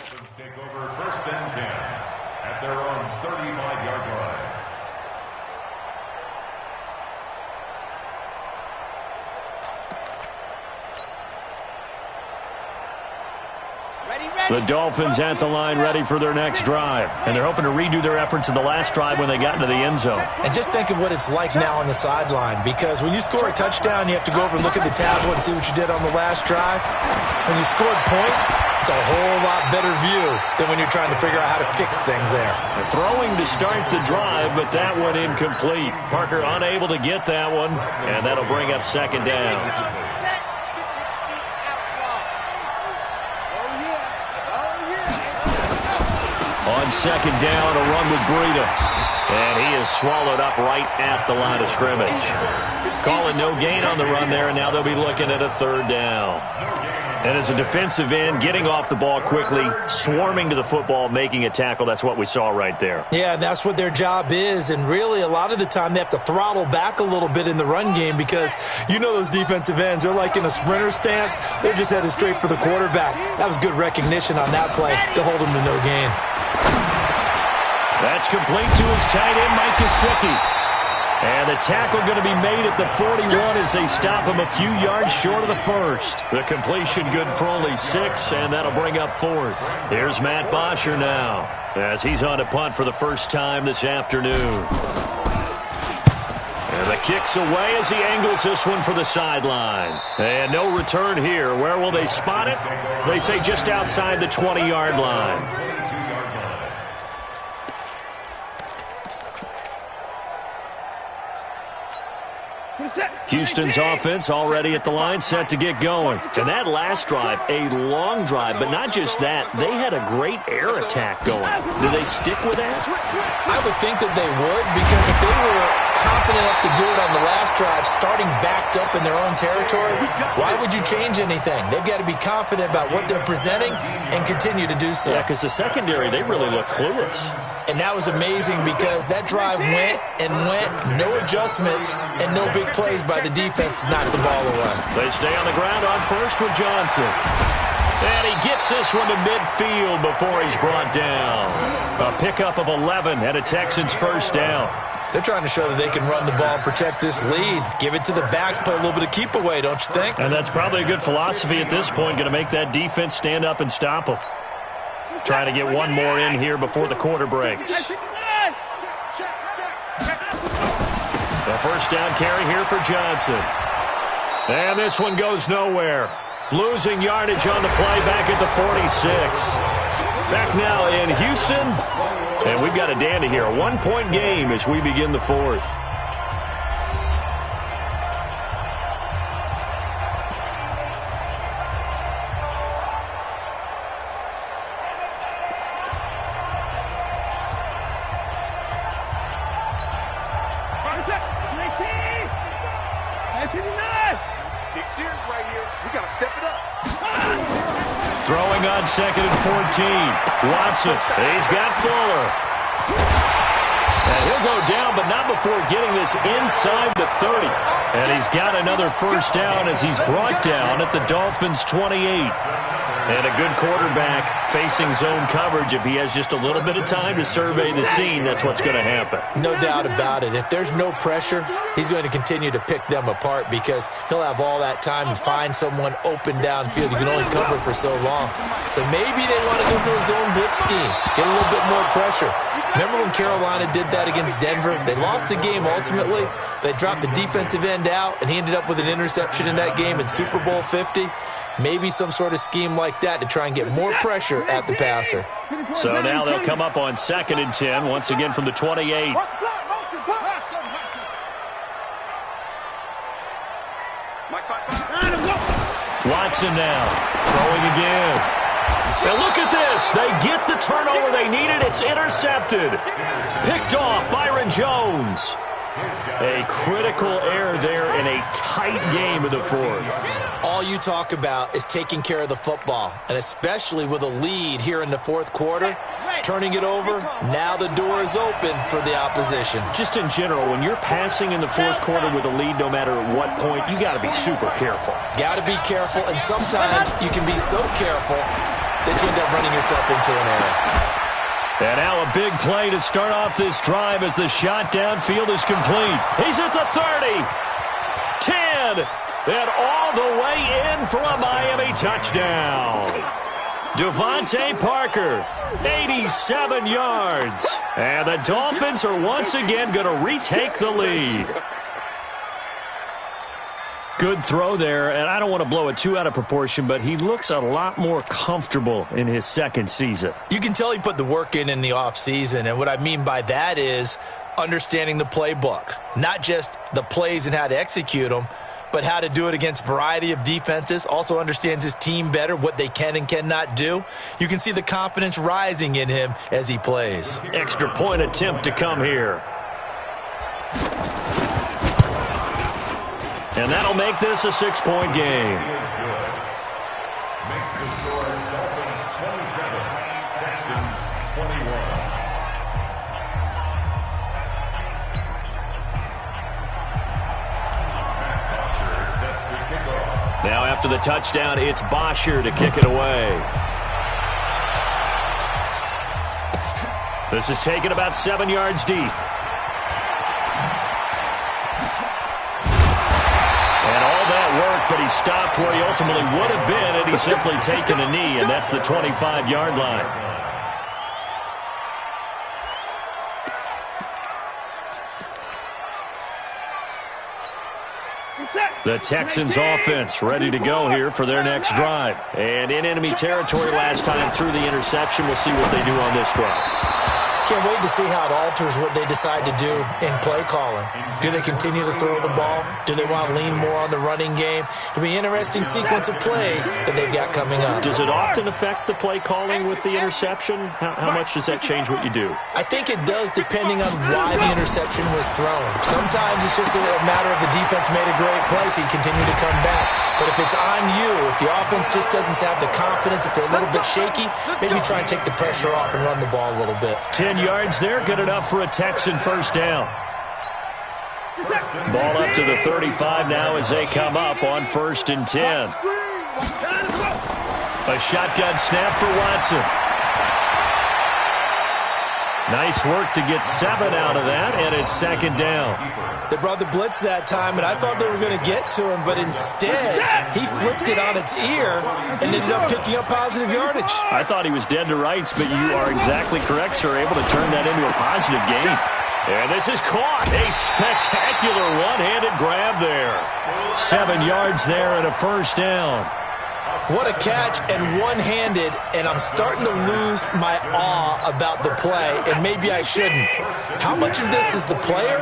Dolphins take over 1st and 10 at their own 35-yard line. The Dolphins at the line ready for their next drive. And they're hoping to redo their efforts in the last drive when they got into the end zone. And just think of what it's like now on the sideline, because when you score a touchdown, you have to go over and look at the tablet and see what you did on the last drive. When you scored points, it's a whole lot better view than when you're trying to figure out how to fix things there. They're throwing to start the drive, but that one incomplete. Parker unable to get that one, and that'll bring up 2nd down. On 2nd down, a run with Breida. And he is swallowed up right at the line of scrimmage. Calling no gain on the run there, and now they'll be looking at a 3rd down. And as a defensive end, getting off the ball quickly, swarming to the football, making a tackle, that's what we saw right there. Yeah, that's what their job is. And really, a lot of the time, they have to throttle back a little bit in the run game because you know those defensive ends, they're like in a sprinter stance. They're just headed straight for the quarterback. That was good recognition on that play to hold him to no gain. That's complete to his tight end, Mike Gesicki. And the tackle going to be made at the 41 as they stop him a few yards short of the 1st. The completion good for only 6, and that'll bring up 4th. Here's Matt Bosher now as he's on a punt for the first time this afternoon. And the kick's away as he angles this one for the sideline. And no return here. Where will they spot it? They say just outside the 20-yard line. Houston's offense already at the line, set to get going. And that last drive, a long drive, but not just that. They had a great air attack going. Do they stick with that? I would think that they would, because if they were confident enough to do it on the last drive, starting backed up in their own territory, why would you change anything? They've got to be confident about what they're presenting and continue to do so. Yeah, because the secondary, they really look clueless. And that was amazing because that drive went and went, no adjustments and no big plays by the defense to knock the ball away. They stay on the ground on first with Johnson. And he gets this one to midfield before he's brought down. A pickup of 11 and a Texans 1st down. They're trying to show that they can run the ball and protect this lead. Give it to the backs, play a little bit of keep away, don't you think? And that's probably a good philosophy at this point, going to make that defense stand up and stop them. Trying to get one more in here before the quarter breaks. The 1st down carry here for Johnson. And this one goes nowhere. Losing yardage on the play back at the 46. Back now in Houston. And we've got a dandy here. A 1-point game as we begin the 4th. Throwing on 2nd and 14. Watson, he's got Fuller. And he'll go down, but not before getting this inside the 30. And he's got another 1st down as he's brought down at the Dolphins' 28. And a good quarterback facing zone coverage. If he has just a little bit of time to survey the scene, that's what's going to happen. No doubt about it. If there's no pressure, he's going to continue to pick them apart because he'll have all that time to find someone open downfield. You can only cover for so long. So maybe they want to go to a zone blitz scheme, get a little bit more pressure. Remember when Carolina did that against Denver? They lost the game ultimately. They dropped the defensive end out, and he ended up with an interception in that game in Super Bowl 50. Maybe some sort of scheme like that to try and get more pressure at the passer. So now they'll come up on 2nd and 10, once again from the 28. Watson now, throwing again. And look at this. They get the turnover they needed. It's intercepted. Picked off Byron Jones. A critical error there in a tight game of the 4th. All you talk about is taking care of the football, and especially with a lead here in the 4th quarter, turning it over, now the door is open for the opposition. Just in general, when you're passing in the 4th quarter with a lead, no matter at what point, you got to be super careful. Got to be careful, and sometimes you can be so careful that you end up running yourself into an error. And now a big play to start off this drive as the shot downfield is complete. He's at the 30, 10, and all the way in for a Miami touchdown. Devontae Parker, 87 yards. And the Dolphins are once again going to retake the lead. Good throw there, and I don't want to blow it too out of proportion, but he looks a lot more comfortable in his second season. You can tell he put the work in the offseason, and what I mean by that is understanding the playbook, not just the plays and how to execute them, but how to do it against a variety of defenses. Also understands his team better, what they can and cannot do. You can see the confidence rising in him as he plays. Extra point attempt to come here. And that'll make this a 6-point game. Makes the score Dolphins 27, Texans 21. Now after the touchdown, it's Bosher to kick it away. This is taken about 7 yards deep. And all that work, but he stopped where he ultimately would have been had he simply taken a knee, and that's the 25-yard line. The Texans offense ready to go here for their next drive. And in enemy territory last time through the interception. We'll see what they do on this drive. Can't wait to see how it alters what they decide to do in play calling. Do they continue to throw the ball? Do they want to lean more on the running game? It'll be an interesting sequence of plays that they've got coming up. Does it often affect the play calling with the interception? How much does that change what you do? I think it does depending on why the interception was thrown. Sometimes it's just a matter of the defense made a great play, so you continue to come back. But if it's on you, if the offense just doesn't have the confidence, if they're a little bit shaky, maybe try and take the pressure off and run the ball a little bit. 10 yards there, good enough for a Texan first down. Ball up to the 35 now as they come up on 1st and 10. A shotgun snap for Watson. Nice work to get 7 out of that, and it's 2nd down. They brought the blitz that time, and I thought they were going to get to him, but instead, he flipped it on its ear and ended up picking up positive yardage. I thought he was dead to rights, but you are exactly correct, sir, able to turn that into a positive gain. And this is caught. A spectacular one-handed grab there. 7 yards there and a first down. What a catch, and one-handed, and I'm starting to lose my awe about the play, and maybe I shouldn't. How much of this is the player?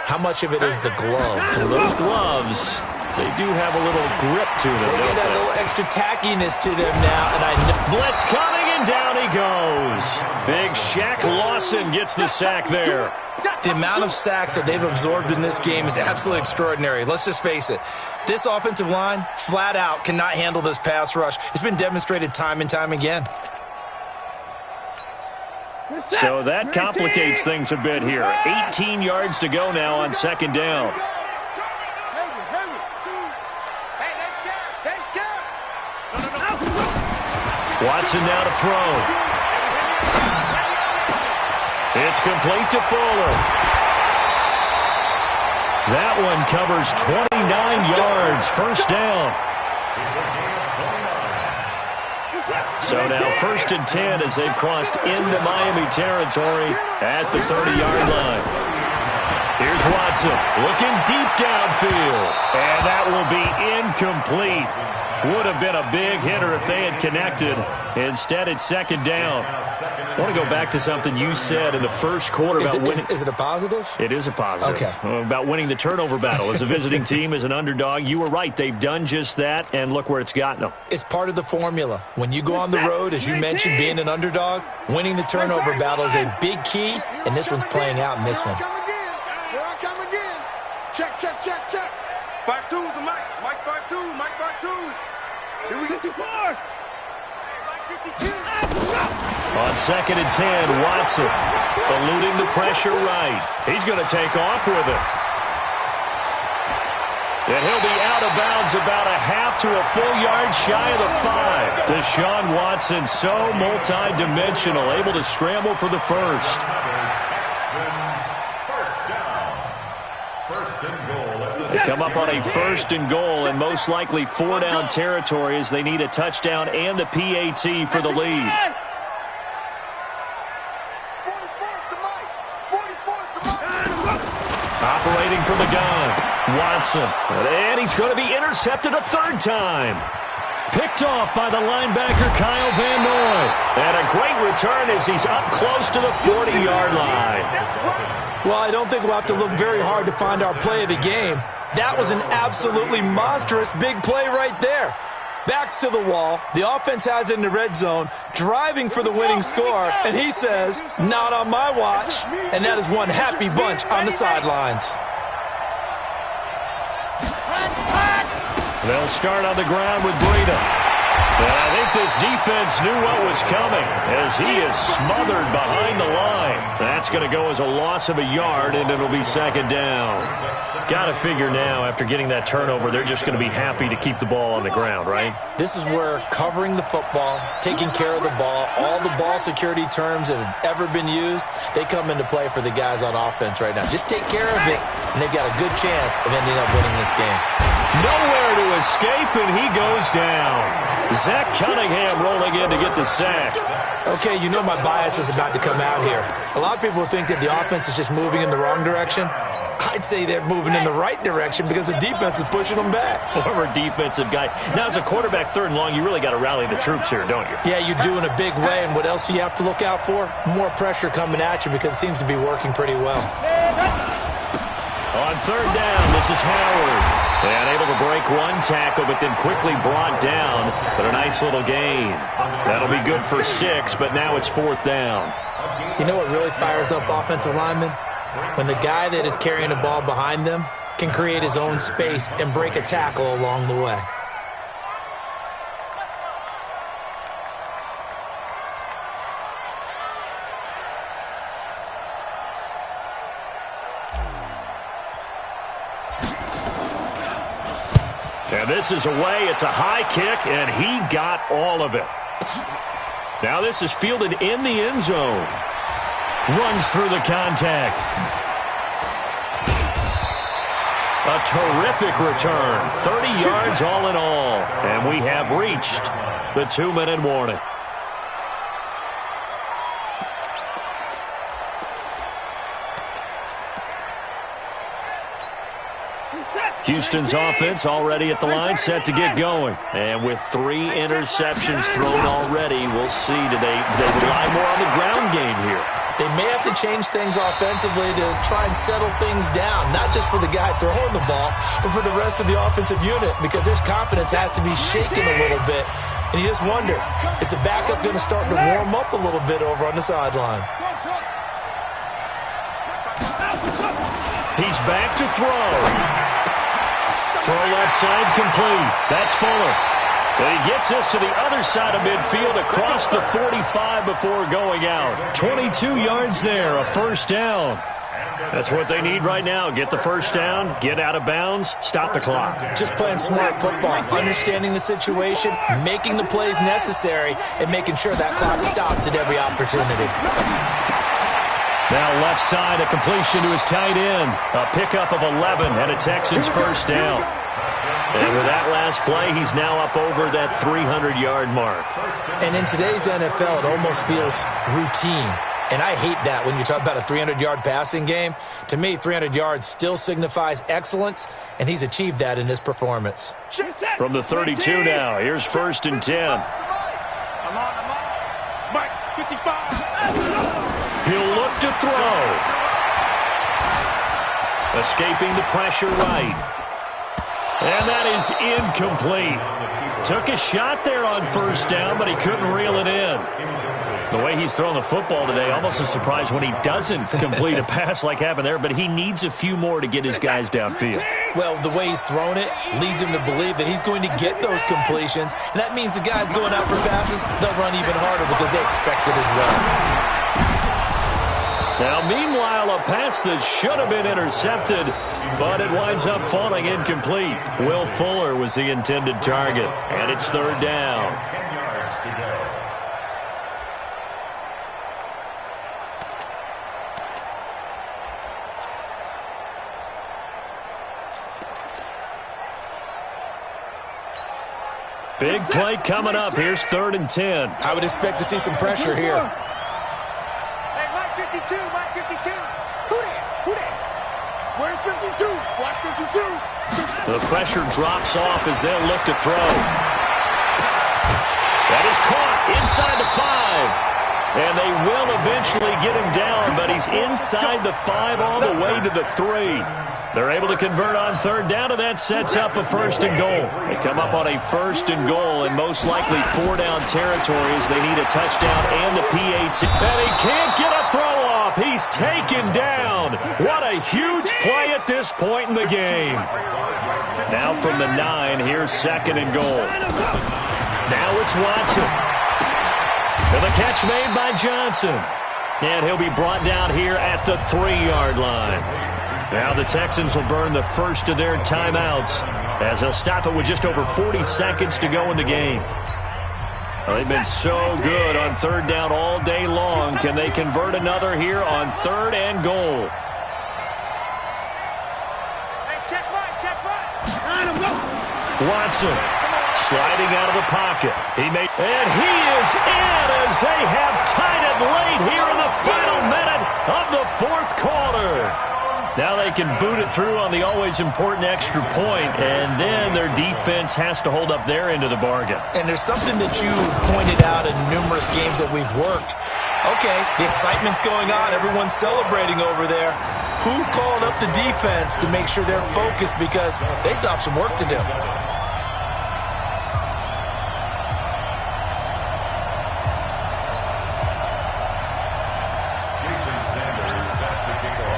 How much of it is the glove? Well, those gloves, they do have a little grip to them, they don't got they? a little extra tackiness to them now, and I know. Blitz coming, and down he goes. Big Shaq Lawson gets the sack there. The amount of sacks that they've absorbed in this game is absolutely extraordinary. Let's just face it. This offensive line, flat out, cannot handle this pass rush. It's been demonstrated time and time again. So that complicates things a bit here. 18 yards to go now on 2nd down. Watson now to throw. It's complete to Fuller. That one covers 29 yards. First down. So now 1st and 10 as they've crossed into Miami territory at the 30-yard line. Here's Watson looking deep downfield. And that will be incomplete. Would have been a big hitter if they had connected. Instead, it's 2nd down. I want to go back to something you said in the first quarter about winning. Is it a positive? It is a positive. Okay. About winning the turnover battle as a visiting team, as an underdog. You were right. They've done just that, and look where it's gotten them. It's part of the formula. When you go on the road, as you mentioned, being an underdog, winning the turnover battle is a big key, and this one's playing out in this one. Here I come again. Check, check, check, check. 5-2's the mic. Mike 5-2, Mike 5-2. Here we go. 54. On 2nd and 10, Watson eluding the pressure right. He's going to take off with it. And he'll be out of bounds about a half to a full yard shy of the 5. Deshaun Watson, so multi-dimensional, able to scramble for the first. They come up on a 1st and goal and most likely 4-down territory as they need a touchdown and the PAT for the lead. Operating from the gun, Watson. And he's going to be intercepted a 3rd time. Picked off by the linebacker, Kyle Van Noy. And a great return as he's up close to the 40-yard line. Well, I don't think we'll have to look very hard to find our play of the game. That was an absolutely monstrous big play right there. Backs to the wall. The offense has it in the red zone, driving for the winning score. And he says, not on my watch. And that is one happy bunch on the sidelines. They'll start on the ground with Breida. And I think this defense knew what was coming as he is smothered behind the line. That's going to go as a loss of a yard, and it'll be 2nd down. Got to figure now, after getting that turnover, they're just going to be happy to keep the ball on the ground, right? This is where covering the football, taking care of the ball, all the ball security terms that have ever been used, they come into play for the guys on offense right now. Just take care of it, and they've got a good chance of ending up winning this game. Nowhere to escape, and he goes down. Zach Cunningham rolling in to get the sack. Okay, you know my bias is about to come out here. A lot of people think that the offense is just moving in the wrong direction. I'd say they're moving in the right direction because the defense is pushing them back. Former defensive guy. Now, as a quarterback 3rd and long, you really got to rally the troops here, don't you? Yeah, you do in a big way. And what else do you have to look out for? More pressure coming at you because it seems to be working pretty well. On 3rd down, this is Howard. And able to break one tackle, but then quickly brought down. But a nice little gain. That'll be good for 6, but now it's 4th down. You know what really fires up offensive linemen? When the guy that is carrying the ball behind them can create his own space and break a tackle along the way. And this is away. It's a high kick, and he got all of it. Now this is fielded in the end zone. Runs through the contact. A terrific return. 30 yards all in all. And we have reached the 2-minute warning. Houston's offense already at the line, set to get going. And with 3 interceptions thrown already, we'll see. Do they rely more on the ground game here? They may have to change things offensively to try and settle things down, not just for the guy throwing the ball, but for the rest of the offensive unit, because their confidence has to be shaken a little bit. And you just wonder, is the backup going to start to warm up a little bit over on the sideline? He's back to throw. Throw left side complete. That's Fuller. But he gets us to the other side of midfield across the 45 before going out. 22 yards there, a 1st down. That's what they need right now. Get the 1st down, get out of bounds, stop the clock. Just playing smart football, understanding the situation, making the plays necessary, and making sure that clock stops at every opportunity. Now left side, a completion to his tight end. A pickup of 11 and a Texans 1st down. And with that last play, he's now up over that 300-yard mark. And in today's NFL, it almost feels routine. And I hate that when you talk about a 300-yard passing game. To me, 300 yards still signifies excellence, and he's achieved that in this performance. From the 32 now, here's 1st and 10. I'm on. Mike, 55. He'll look to throw. Escaping the pressure right. And that is incomplete. Took a shot there on 1st down, but he couldn't reel it in. The way he's throwing the football today, almost a surprise when he doesn't complete a pass like happened there, but he needs a few more to get his guys downfield. Well, the way he's thrown it leads him to believe that he's going to get those completions, and that means the guys going out for passes, they'll run even harder because they expect it as well. Now, meanwhile, a pass that should have been intercepted, but it winds up falling incomplete. Will Fuller was the intended target, and it's third down. 10 yards to go. Big play coming up. Here's 3rd and 10. I would expect to see some pressure here. Hey, Mike 52, Mike 52. Who that? Who that? Where's 52? Watch 52. The pressure drops off as they'll look to throw. That is caught inside the 5. And they will eventually get him down, but he's inside the 5 all the way to the 3. They're able to convert on 3rd down, and that sets up a 1st and goal. They come up on a 1st and goal, and most likely 4-down territory as they need a touchdown and the PAT. And he can't get a throw off. He's taken down. What a huge play at this point in the game. Now from the 9, here's 2nd and goal. Now it's Watson. And the catch made by Johnson. And he'll be brought down here at the 3-yard line. Now the Texans will burn the first of their timeouts as they'll stop it with just over 40 seconds to go in the game. Well, they've been so good on 3rd down all day long. Can they convert another here on 3rd and goal? Hey, check right. Watson sliding out of the pocket. And he is in as they have tied it late here in the final minute of the 4th quarter. Now they can boot it through on the always important extra point, and then their defense has to hold up their end of the bargain. And there's something that you've pointed out in numerous games that we've worked. Okay, the excitement's going on. Everyone's celebrating over there. Who's calling up the defense to make sure they're focused because they still have some work to do?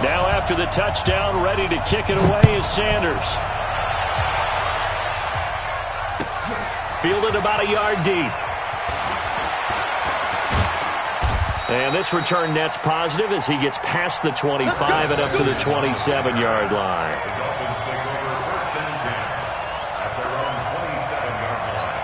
Now after the touchdown, ready to kick it away is Sanders. Fielded about a yard deep. And this return net's positive as he gets past the 25 and up to the 27-yard line. The Dolphins take over 1st and 10 at their own 27-yard line.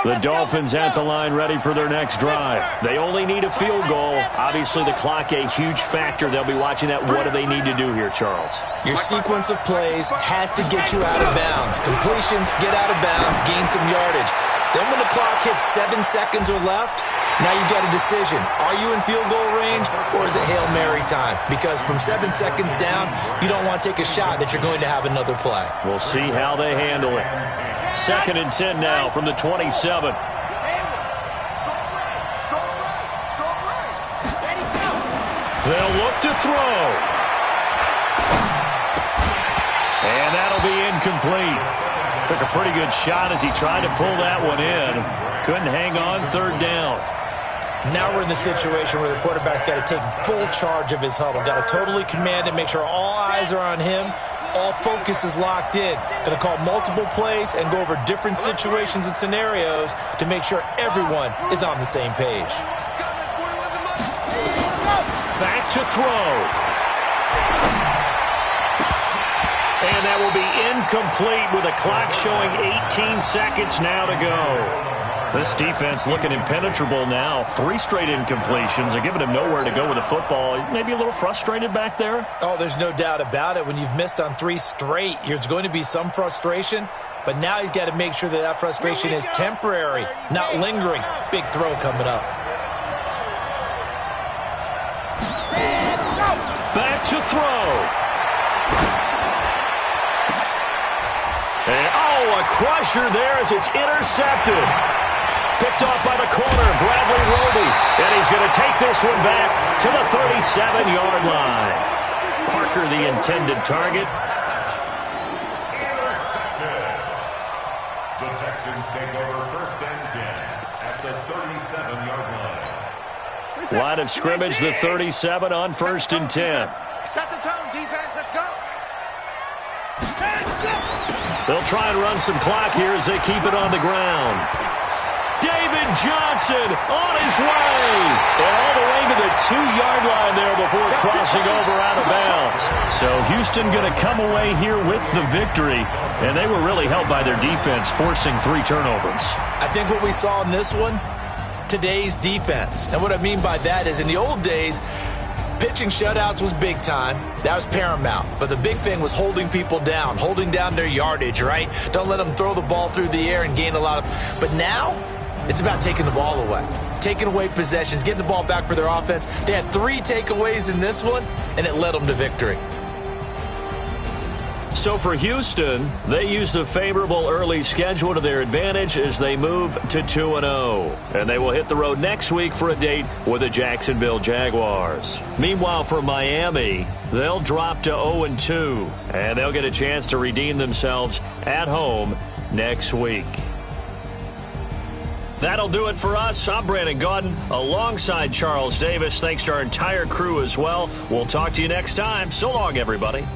The Dolphins at the line ready for their next drive. They only need a field goal. Obviously, the clock a huge factor. They'll be watching that. What do they need to do here, Charles? Your sequence of plays has to get you out of bounds. Completions, get out of bounds, gain some yardage. Then when the clock hits 7 seconds or left, now you've got a decision. Are you in field goal range or is it Hail Mary time? Because from 7 seconds down, you don't want to take a shot that you're going to have another play. We'll see how they handle it. 2nd and 10 now from the 27. They'll look to throw. And that'll be incomplete. Took a pretty good shot as he tried to pull that one in. Couldn't hang on 3rd down. Now we're in the situation where the quarterback's got to take full charge of his huddle. Got to totally command it, make sure all eyes are on him. All focus is locked in. Going to call multiple plays and go over different situations and scenarios to make sure everyone is on the same page. Back to throw. And that will be incomplete with a clock showing 18 seconds now to go. This defense looking impenetrable now. 3 straight incompletions. They're giving him nowhere to go with the football. Maybe a little frustrated back there? Oh, there's no doubt about it. When you've missed on 3 straight, there's going to be some frustration. But now he's got to make sure that that frustration is temporary, not lingering. Big throw coming up. Back to throw. And, a crusher there as it's intercepted. Picked off by the corner, Bradley Roby. And he's going to take this one back to the 37-yard line. Parker, the intended target. Intercepted. The Texans take over 1st and 10 at the 37-yard line. Line of scrimmage, the 37 on 1st and 10. Set the tone, defense. Let's go. They'll try and run some clock here as they keep it on the ground. David Johnson on his way. And all the way to the 2-yard line there before crossing over out of bounds. So Houston going to come away here with the victory. And they were really helped by their defense, forcing 3 turnovers. I think what we saw in this one, today's defense. And what I mean by that is in the old days, pitching shutouts was big time. That was paramount. But the big thing was holding people down, holding down their yardage, right? Don't let them throw the ball through the air and gain a lot of... But now, it's about taking the ball away, taking away possessions, getting the ball back for their offense. They had 3 takeaways in this one, and it led them to victory. So for Houston, they used a favorable early schedule to their advantage as they move to 2-0. And they will hit the road next week for a date with the Jacksonville Jaguars. Meanwhile, for Miami, they'll drop to 0-2. And they'll get a chance to redeem themselves at home next week. That'll do it for us. I'm Brandon Gaudin alongside Charles Davis. Thanks to our entire crew as well. We'll talk to you next time. So long, everybody.